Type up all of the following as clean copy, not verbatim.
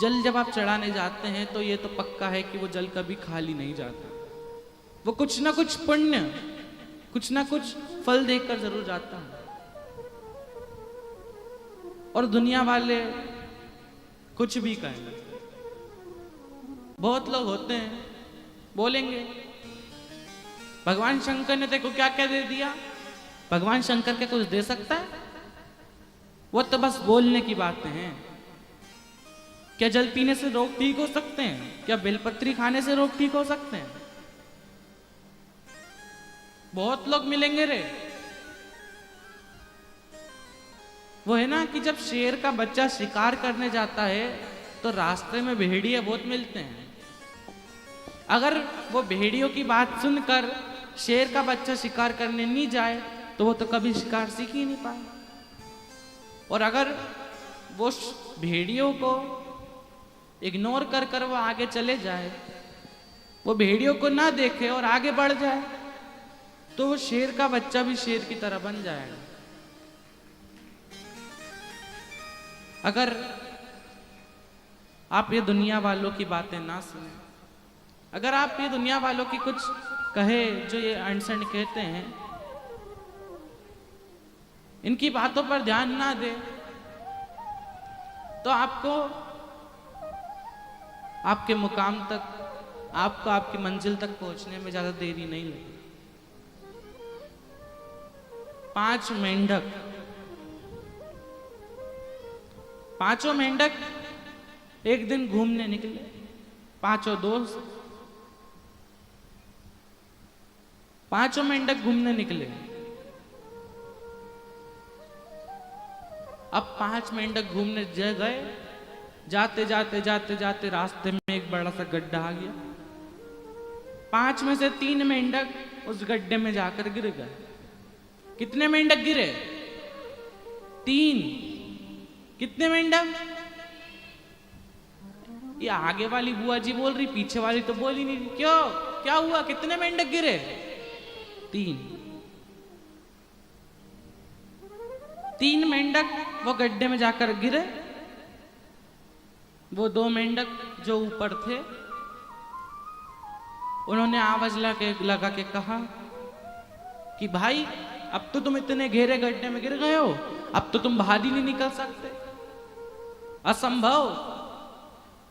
जल जब आप चढ़ाने जाते हैं तो ये तो पक्का है कि वो जल कभी खाली नहीं जाता। वो कुछ ना कुछ पुण्य, कुछ ना कुछ फल देकर जरूर जाता है। और दुनिया वाले कुछ भी कहें, बहुत लोग होते हैं बोलेंगे भगवान शंकर ने तेरे को क्या क्या दे दिया। भगवान शंकर क्या कुछ दे सकता है? वो तो बस बोलने की बातें हैं। क्या जल पीने से रोग ठीक हो सकते हैं? क्या बेलपत्री खाने से रोग ठीक हो सकते हैं? बहुत लोग मिलेंगे रे। वो है ना कि जब शेर का बच्चा शिकार करने जाता है तो रास्ते में भेड़िए बहुत मिलते हैं। अगर वो भेड़ियों की बात सुनकर शेर का बच्चा शिकार करने नहीं जाए तो वो तो कभी शिकार सीख ही नहीं पाए। और अगर वो भेड़ियों को इग्नोर कर कर वो आगे चले जाए, वो भेड़ियों को ना देखे और आगे बढ़ जाए, तो वो शेर का बच्चा भी शेर की तरह बन जाएगा। अगर आप ये दुनिया वालों की बातें ना सुने, अगर आप ये दुनिया वालों की कुछ कहे जो ये अनसन कहते हैं, इनकी बातों पर ध्यान ना दे, तो आपको आपके मुकाम तक, आपको आपकी मंजिल तक पहुंचने में ज्यादा देरी नहीं लगी। 5 मेंढक, पांचों मेंढक एक दिन घूमने निकले, पांचों दोस्त, पांचों मेंढक घूमने निकले। अब 5 मेंढक घूमने गए, जाते जाते जाते जाते रास्ते में एक बड़ा सा गड्ढा आ गया। 5 में से 3 मेंढक उस गड्ढे में जाकर गिर गए। कितने मेंढक गिरे? 3। कितने मेंढक? ये आगे वाली बुआ जी बोल रही, पीछे वाली तो बोल ही नहीं रही। क्यों? क्या हुआ? कितने मेंढक गिरे? 3। 3 मेंढक वो गड्ढे में जाकर गिरे। वो 2 मेंढक जो ऊपर थे, उन्होंने आवाज लगा के कहा कि भाई अब तो तुम इतने गहरे गड्ढे में गिर गए हो, अब तो तुम बाहर ही नहीं निकल सकते, असंभव।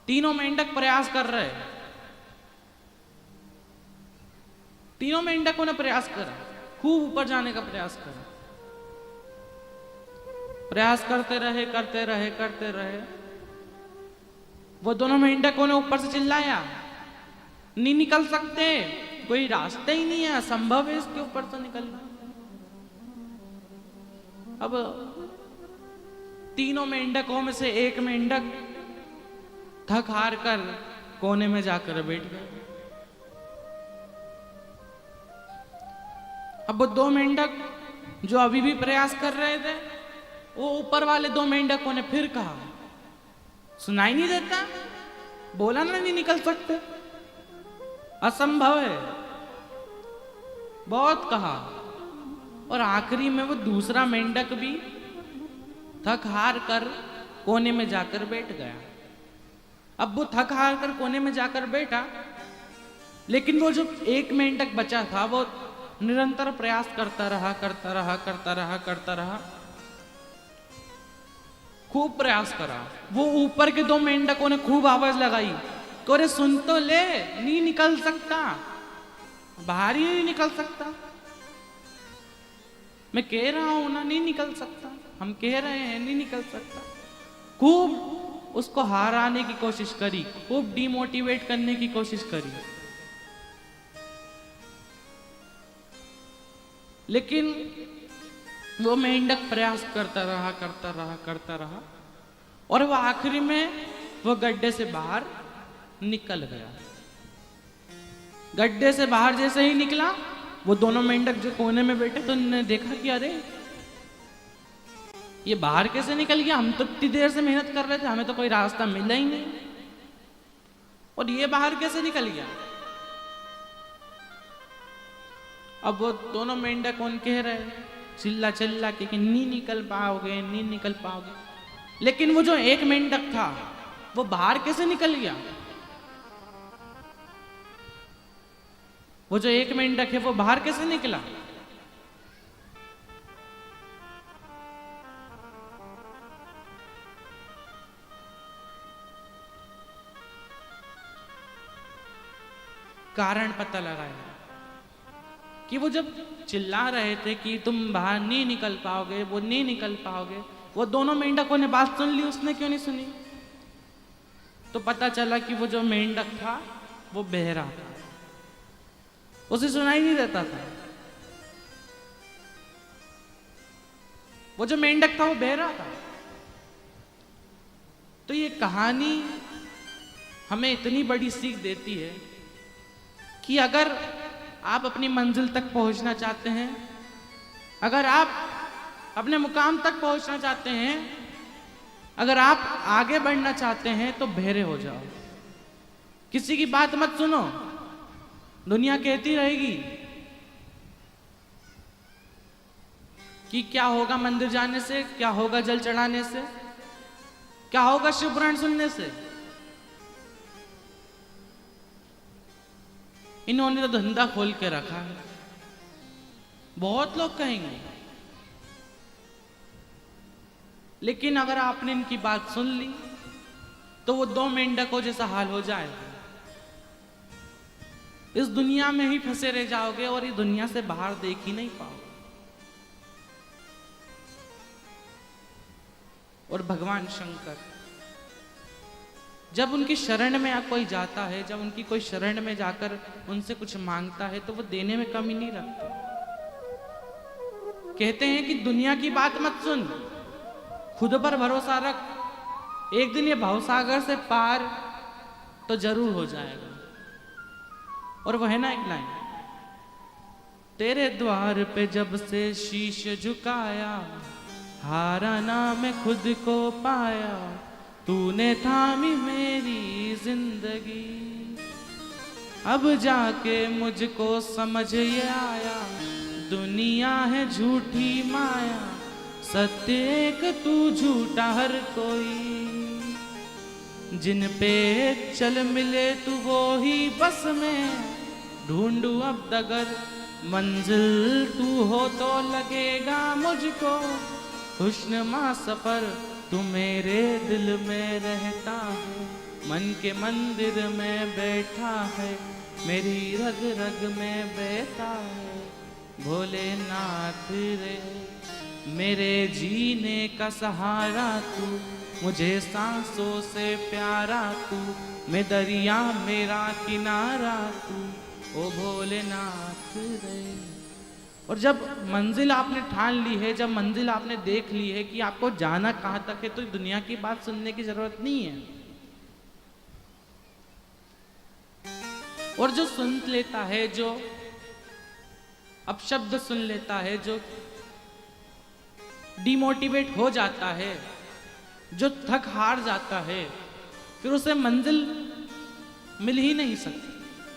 तीनों मेंढक प्रयास कर रहे, तीनों मेंढकों ने प्रयास करा, खूब ऊपर जाने का प्रयास करा। प्रयास करते रहे करते रहे करते रहे। वो दोनों मेंढकों ने ऊपर से चिल्लाया, नहीं निकल सकते, कोई रास्ता ही नहीं है, असंभव है इसके ऊपर से निकलना। अब तीनों मेंढकों में से एक मेंढक थक हार कर कोने में जाकर बैठ गए। अब वो 2 मेंढक जो अभी भी प्रयास कर रहे थे, वो ऊपर वाले 2 मेंढकों ने फिर कहा, सुनाई नहीं देता, बोला ना नहीं निकल सकते, असंभव है, बहुत कहा। और आखिरी में वो दूसरा मेंढक भी थक हार कर कोने में जाकर बैठ गया। अब वो थक हार कर कोने में जाकर बैठा, लेकिन वो जो एक मेंढक बचा था वो निरंतर प्रयास करता रहा करता रहा करता रहा करता रहा, खूब प्रयास करा। वो ऊपर के 2 मेंढकों ने खूब आवाज लगाई, अरे सुन तो ले, नहीं निकल सकता, बाहर ही नहीं निकल सकता, मैं कह रहा हूं ना नहीं निकल सकता, हम कह रहे हैं नहीं निकल सकता। खूब उसको हराने की कोशिश करी, खूब डिमोटिवेट करने की कोशिश करी, लेकिन वो मेंढक प्रयास करता रहा करता रहा करता रहा, और वो आखिरी में वो गड्ढे से बाहर निकल गया। गड्ढे से बाहर जैसे ही निकला, वो दोनों मेंढक जो कोने में बैठे तो उन्होंने देखा कि अरे ये बाहर कैसे निकल गया, हम तो इतनी देर से मेहनत कर रहे थे, हमें तो कोई रास्ता मिला ही नहीं, और ये बाहर कैसे निकल गया। अब वो दोनों मेंढक कौन कह रहे, चिल्ला चिल्ला के कि नहीं निकल पाओगे, नहीं निकल पाओगे। लेकिन वो जो एक मेंढक था वो बाहर कैसे निकल गया? वो जो एक मेंढक है वो बाहर कैसे निकला? कारण पता लगाया कि वो जब चिल्ला रहे थे कि तुम बाहर नहीं निकल पाओगे, वो नहीं निकल पाओगे, वो दोनों मेंढकों ने बात सुन ली, उसने क्यों नहीं सुनी? तो पता चला कि वो जो मेंढक था वो बहरा था, उसे सुनाई नहीं देता था। वो जो मेंढक था वो बहरा था। तो ये कहानी हमें इतनी बड़ी सीख देती है कि अगर आप अपनी मंजिल तक पहुंचना चाहते हैं, अगर आप अपने मुकाम तक पहुंचना चाहते हैं, अगर आप आगे बढ़ना चाहते हैं तो बहरे हो जाओ। किसी की बात मत सुनो। दुनिया कहती रहेगी कि क्या होगा मंदिर जाने से, क्या होगा जल चढ़ाने से, क्या होगा शिव पुराण सुनने से। इन्होंने तो धंधा खोल के रखा है। बहुत लोग कहेंगे, लेकिन अगर आपने इनकी बात सुन ली तो वो दो मेंढकों जैसा हाल हो जाएगा। इस दुनिया में ही फंसे रह जाओगे और इस दुनिया से बाहर देख ही नहीं पाओगे। और भगवान शंकर जब उनकी शरण में कोई जाता है, जब उनकी कोई शरण में जाकर उनसे कुछ मांगता है तो वो देने में कमी नहीं रखते। कहते हैं कि दुनिया की बात मत सुन, खुद पर भरोसा रख। एक दिन ये भवसागर से पार तो जरूर हो जाएगा। और वह है ना एक लाइन, तेरे द्वार पे जब से शीश झुकाया, हारा ना मैं खुद को पाया, तूने थामी मेरी जिंदगी। अब जाके मुझको समझ ये आया, दुनिया है झूठी माया, सत्य एक तू झूठा हर कोई। जिन पे चल मिले तू वो ही बस में, ढूंढू अब डगर मंजिल तू हो तो लगेगा मुझको। खुशनुमा सफर तू मेरे दिल में रहता है, मन के मंदिर में बैठा है, मेरी रग रग में बहता है। भोलेनाथ रे मेरे जीने का सहारा तू, मुझे सांसों से प्यारा तू, मैं दरिया मेरा किनारा तू, ओ भोलेनाथ रे। और जब मंजिल आपने ठान ली है, जब मंजिल आपने देख ली है कि आपको जाना कहां तक है, तो दुनिया की बात सुनने की जरूरत नहीं है। और जो सुन लेता है, जो अपशब्द सुन लेता है, जो डिमोटिवेट हो जाता है, जो थक हार जाता है, फिर उसे मंजिल मिल ही नहीं सकती।